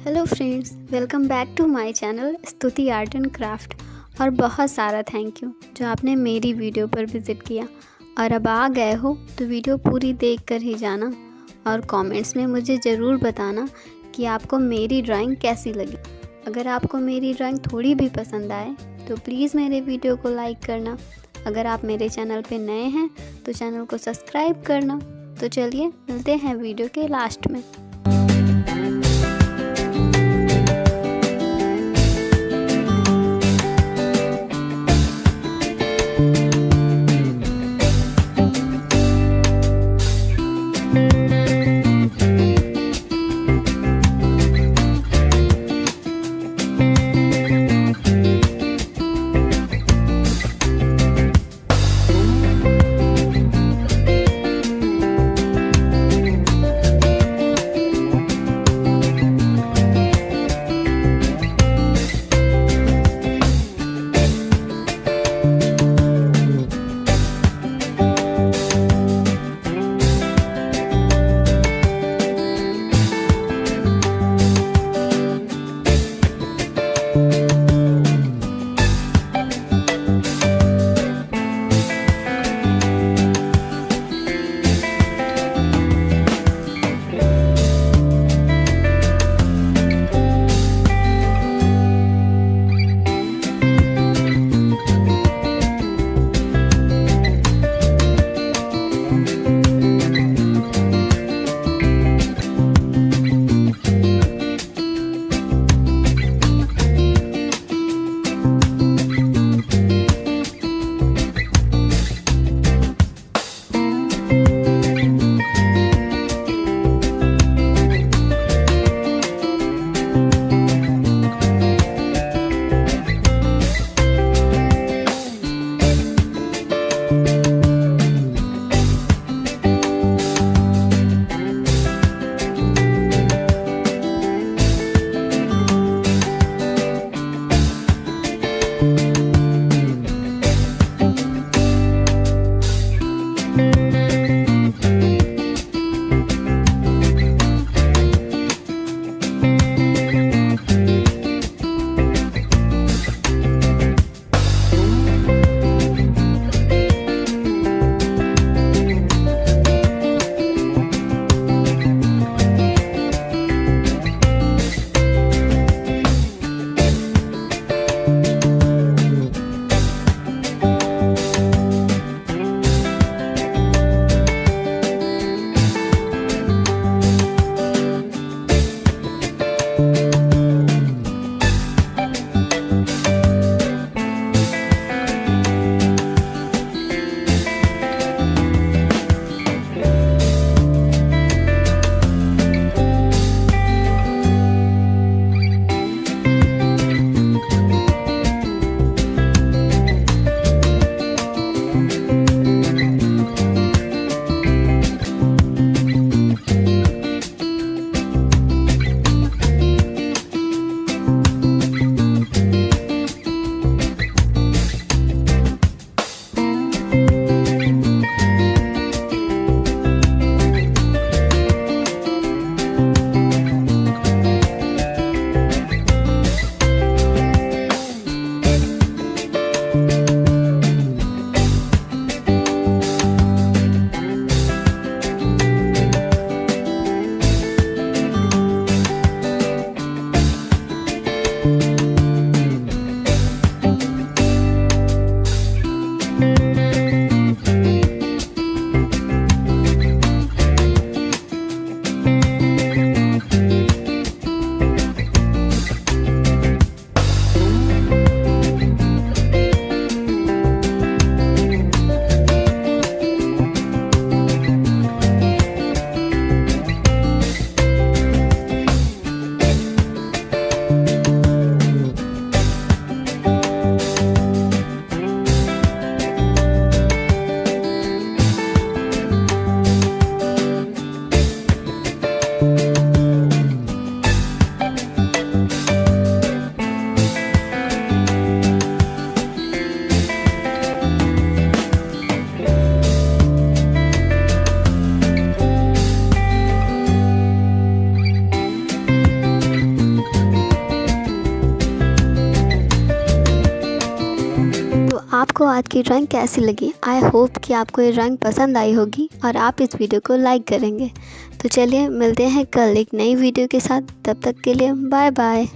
Hello friends, welcome back to my channel Stuti art and craft. और बहुत सारा thank you जो आपने मेरी वीडियो पर विज़िट किया। और अब आ गए हो तो वीडियो पूरी देख कर ही जाना और कमेंट्स में मुझे ज़रूर बताना कि आपको मेरी ड्राइंग कैसी लगी। अगर आपको मेरी ड्राइंग थोड़ी भी पसंद आए तो प्लीज़ मेरे वीडियो को लाइक करना। अगर आप मेरे चैनल पे नए हैं तो चैनल को सब्सक्राइब करना। तो चलिए मिलते हैं वीडियो के लास्ट में। आपको आज की ड्राइंग कैसी लगी। आई होप कि आपको ये ड्राइंग पसंद आई होगी और आप इस वीडियो को लाइक करेंगे। तो चलिए मिलते हैं कल एक नई वीडियो के साथ। तब तक के लिए बाय बाय।